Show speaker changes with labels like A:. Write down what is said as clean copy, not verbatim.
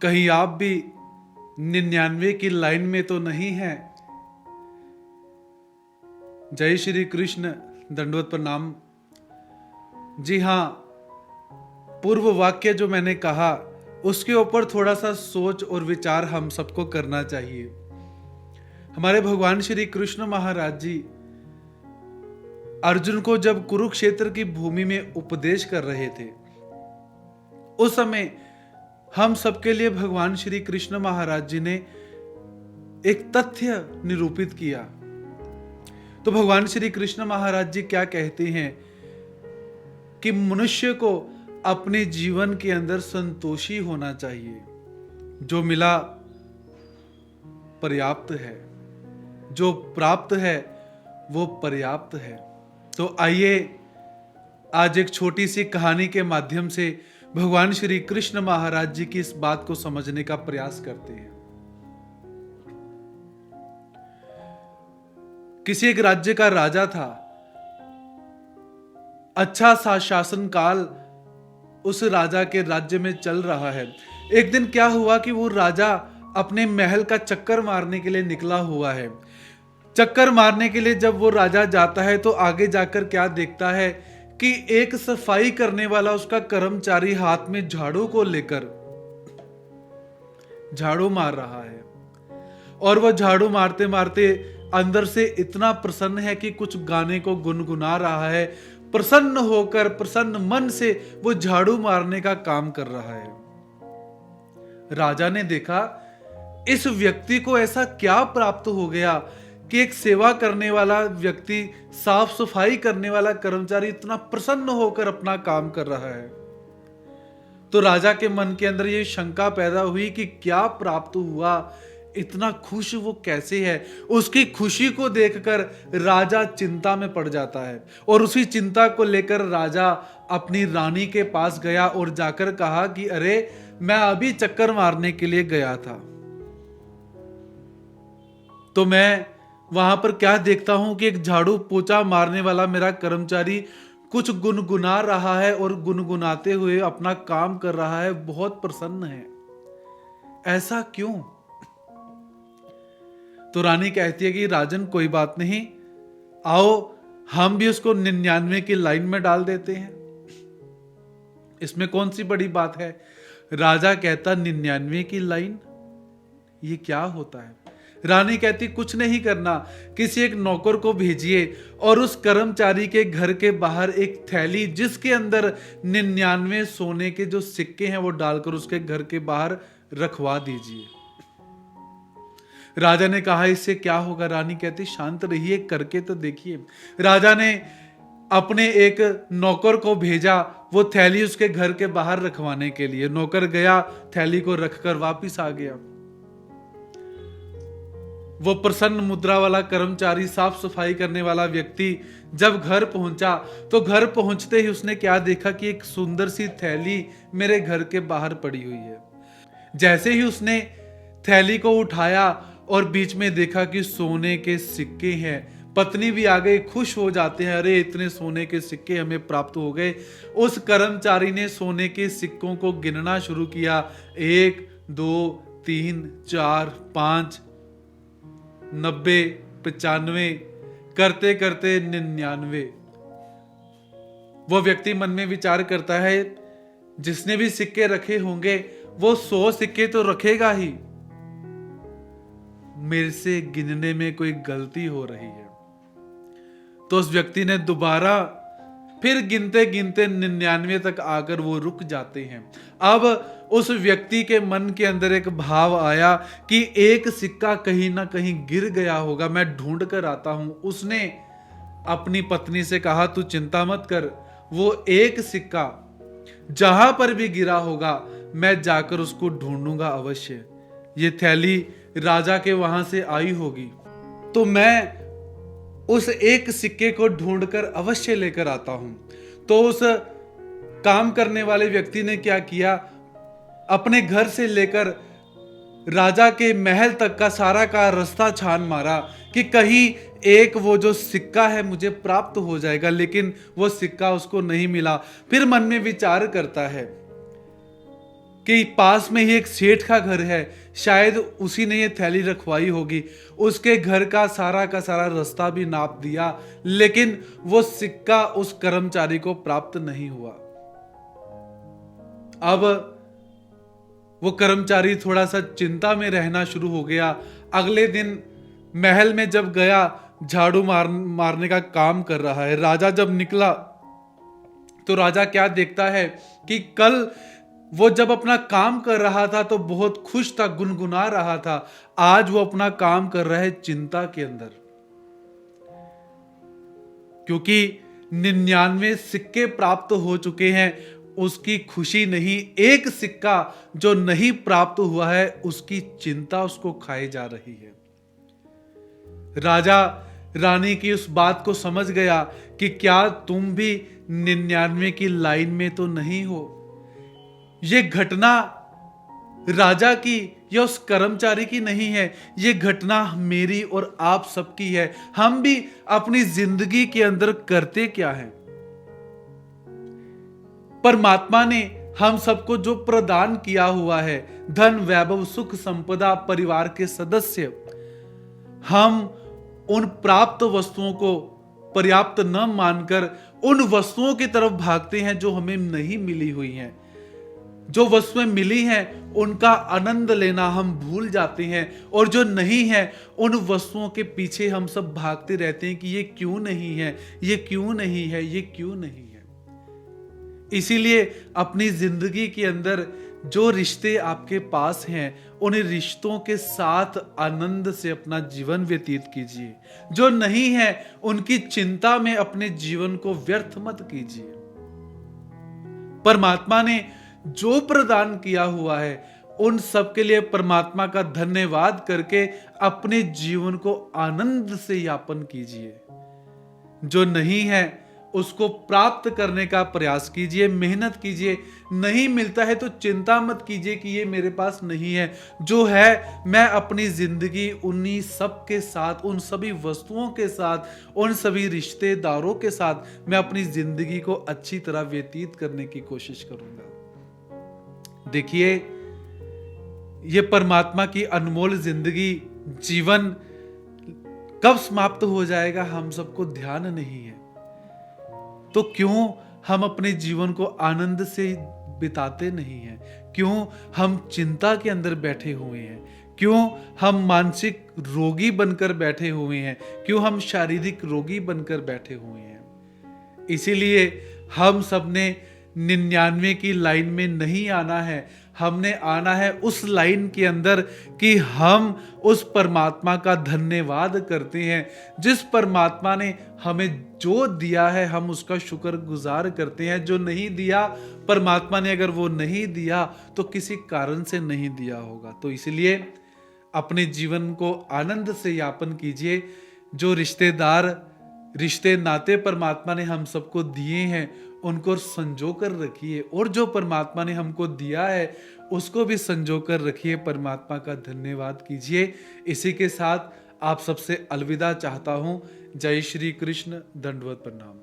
A: कहीं आप भी 99 की लाइन में तो नहीं है? जय श्री कृष्ण, दंडवत प्रणाम। जी हाँ, पूर्व वाक्य जो मैंने कहा उसके ऊपर थोड़ा सा सोच और विचार हम सबको करना चाहिए। हमारे भगवान श्री कृष्ण महाराज जी अर्जुन को जब कुरुक्षेत्र की भूमि में उपदेश कर रहे थे, उस समय हम सबके लिए भगवान श्री कृष्ण महाराज जी ने एक तथ्य निरूपित किया। तो भगवान श्री कृष्ण महाराज जी क्या कहते हैं कि मनुष्य को अपने जीवन के अंदर संतोषी होना चाहिए। जो मिला पर्याप्त है, जो प्राप्त है वो पर्याप्त है। तो आइए आज एक छोटी सी कहानी के माध्यम से भगवान श्री कृष्ण महाराज जी की इस बात को समझने का प्रयास करते हैं। किसी एक राज्य का राजा था। अच्छा सा शासन काल उस राजा के राज्य में चल रहा है। एक दिन क्या हुआ कि वो राजा अपने महल का चक्कर मारने के लिए निकला हुआ है। चक्कर मारने के लिए जब वो राजा जाता है तो आगे जाकर क्या देखता है कि एक सफाई करने वाला उसका कर्मचारी हाथ में झाड़ू को लेकर झाड़ू मार रहा है। और वो झाड़ू मारते मारते अंदर से इतना प्रसन्न है कि कुछ गाने को गुनगुना रहा है। प्रसन्न होकर, प्रसन्न मन से वो झाड़ू मारने का काम कर रहा है। राजा ने देखा इस व्यक्ति को ऐसा क्या प्राप्त हो गया कि एक सेवा करने वाला व्यक्ति, साफ सफाई करने वाला कर्मचारी इतना प्रसन्न होकर अपना काम कर रहा है। तो राजा के मन के अंदर ये शंका पैदा हुई कि क्या प्राप्त हुआ, इतना खुश वो कैसे है। उसकी खुशी को देखकर राजा चिंता में पड़ जाता है और उसी चिंता को लेकर राजा अपनी रानी के पास गया और जाकर कहा कि अरे, मैं अभी चक्कर मारने के लिए गया था, तो मैं वहां पर क्या देखता हूं कि एक झाड़ू पोछा मारने वाला मेरा कर्मचारी कुछ गुनगुना रहा है और गुनगुनाते हुए अपना काम कर रहा है, बहुत प्रसन्न है। ऐसा क्यों? तो रानी कहती है कि राजन कोई बात नहीं, आओ हम भी उसको 99 की लाइन में डाल देते हैं, इसमें कौन सी बड़ी बात है। राजा कहता 99 की लाइन, ये क्या होता है? रानी कहती कुछ नहीं करना, किसी एक नौकर को भेजिए और उस कर्मचारी के घर के बाहर एक थैली जिसके अंदर 99 सोने के जो सिक्के हैं वो डालकर उसके घर के बाहर रखवा दीजिए। राजा ने कहा इससे क्या होगा? रानी कहती शांत रहिए, करके तो देखिए। राजा ने अपने एक नौकर को भेजा वो थैली उसके घर के बाहर रखवाने के लिए। नौकर गया, थैली को रखकर वापस आ गया। वो प्रसन्न मुद्रा वाला कर्मचारी, साफ सफाई करने वाला व्यक्ति जब घर पहुंचा तो घर पहुंचते ही उसने क्या देखा कि एक सुंदर सी थैली मेरे घर के बाहर पड़ी हुई है। जैसे ही उसने थैली को उठाया और बीच में देखा कि सोने के सिक्के हैं, पत्नी भी आ गई, खुश हो जाते हैं, अरे इतने सोने के सिक्के हमें प्राप्त हो गए। उस कर्मचारी ने सोने के सिक्कों को गिनना शुरू किया, 1 2 3 4 5 90 95 करते करते 99। वो व्यक्ति मन में विचार करता है जिसने भी सिक्के रखे होंगे वो 100 सिक्के तो रखेगा ही, मेरे से गिनने में कोई गलती हो रही है। तो उस व्यक्ति ने दोबारा फिर गिनते गिनते 99 तक आकर वो रुक जाते हैं। अब उस व्यक्ति के मन के अंदर एक भाव आया कि एक सिक्का कहीं ना कहीं गिर गया होगा, मैं ढूंढ कर आता हूं। उसने अपनी पत्नी से कहा तू चिंता मत कर, वो एक सिक्का जहां पर भी गिरा होगा मैं जाकर उसको ढूंढूंगा अवश्य। ये थैली राजा के वहां से आई होगी तो मैं उस एक सिक्के को ढूंढकर अवश्य लेकर आता हूं। तो उस काम करने वाले व्यक्ति ने क्या किया, अपने घर से लेकर राजा के महल तक का सारा का रास्ता छान मारा कि कहीं एक वो जो सिक्का है मुझे प्राप्त हो जाएगा, लेकिन वो सिक्का उसको नहीं मिला। फिर मन में विचार करता है कि पास में ही एक सेठ का घर है, शायद उसी ने ये थैली रखवाई होगी। उसके घर का सारा रास्ता भी नाप दिया, लेकिन वो सिक्का उस कर्मचारी को प्राप्त नहीं हुआ। अब वो कर्मचारी थोड़ा सा चिंता में रहना शुरू हो गया। अगले दिन महल में जब गया, झाड़ू मारने का काम कर रहा है। राजा जब निकला तो राजा क्या देखता है कि कल वो जब अपना काम कर रहा था तो बहुत खुश था, गुनगुना रहा था। आज वो अपना काम कर रहा है चिंता के अंदर, क्योंकि 99 सिक्के प्राप्त हो चुके हैं। उसकी खुशी नहीं, एक सिक्का जो नहीं प्राप्त हुआ है उसकी चिंता उसको खाई जा रही है। राजा रानी की उस बात को समझ गया कि क्या तुम भी 99 की लाइन में तो नहीं हो। ये घटना राजा की या उस कर्मचारी की नहीं है, ये घटना मेरी और आप सबकी है। हम भी अपनी जिंदगी के अंदर करते क्या है? परमात्मा ने हम सबको जो प्रदान किया हुआ है, धन, वैभव, सुख, संपदा, परिवार के सदस्य, हम उन प्राप्त वस्तुओं को पर्याप्त न मानकर उन वस्तुओं की तरफ भागते हैं जो हमें नहीं मिली हुई हैं। जो वस्तुएं मिली हैं उनका आनंद लेना हम भूल जाते हैं, और जो नहीं है उन वस्तुओं के पीछे हम सब भागते रहते हैं कि ये क्यों नहीं है, ये क्यों नहीं है, ये क्यों नहीं है। इसीलिए अपनी जिंदगी के अंदर जो रिश्ते आपके पास हैं उन रिश्तों के साथ आनंद से अपना जीवन व्यतीत कीजिए। जो नहीं है उनकी चिंता में अपने जीवन को व्यर्थ मत कीजिए। परमात्मा ने जो प्रदान किया हुआ है उन सब के लिए परमात्मा का धन्यवाद करके अपने जीवन को आनंद से यापन कीजिए। जो नहीं है उसको प्राप्त करने का प्रयास कीजिए, मेहनत कीजिए। नहीं मिलता है तो चिंता मत कीजिए कि ये मेरे पास नहीं है। जो है मैं अपनी जिंदगी उन्हीं सब के साथ, उन सभी वस्तुओं के साथ, उन सभी रिश्तेदारों के साथ मैं अपनी जिंदगी को अच्छी तरह व्यतीत करने की कोशिश करूंगा। देखिए, ये परमात्मा की अनमोल जिंदगी, जीवन कब समाप्त हो जाएगा हम सबको ध्यान नहीं है। तो क्यों हम अपने जीवन को आनंद से बिताते नहीं हैं? क्यों हम चिंता के अंदर बैठे हुए हैं? क्यों हम मानसिक रोगी बनकर बैठे हुए हैं? क्यों हम शारीरिक रोगी बनकर बैठे हुए हैं? इसीलिए हम सबने 99 की लाइन में नहीं आना है। हमने आना है उस लाइन के अंदर कि हम उस परमात्मा का धन्यवाद करते हैं। जिस परमात्मा ने हमें जो दिया है हम उसका शुक्रगुजार करते हैं। जो नहीं दिया परमात्मा ने, अगर वो नहीं दिया तो किसी कारण से नहीं दिया होगा। तो इसलिए अपने जीवन को आनंद से यापन कीजिए। जो रिश्ते नाते परमात्मा ने हम सबको दिए हैं उनको संजो कर रखिए, और जो परमात्मा ने हमको दिया है उसको भी संजो कर रखिए। परमात्मा का धन्यवाद कीजिए। इसी के साथ आप सबसे अलविदा चाहता हूँ। जय श्री कृष्ण। दंडवत प्रणाम।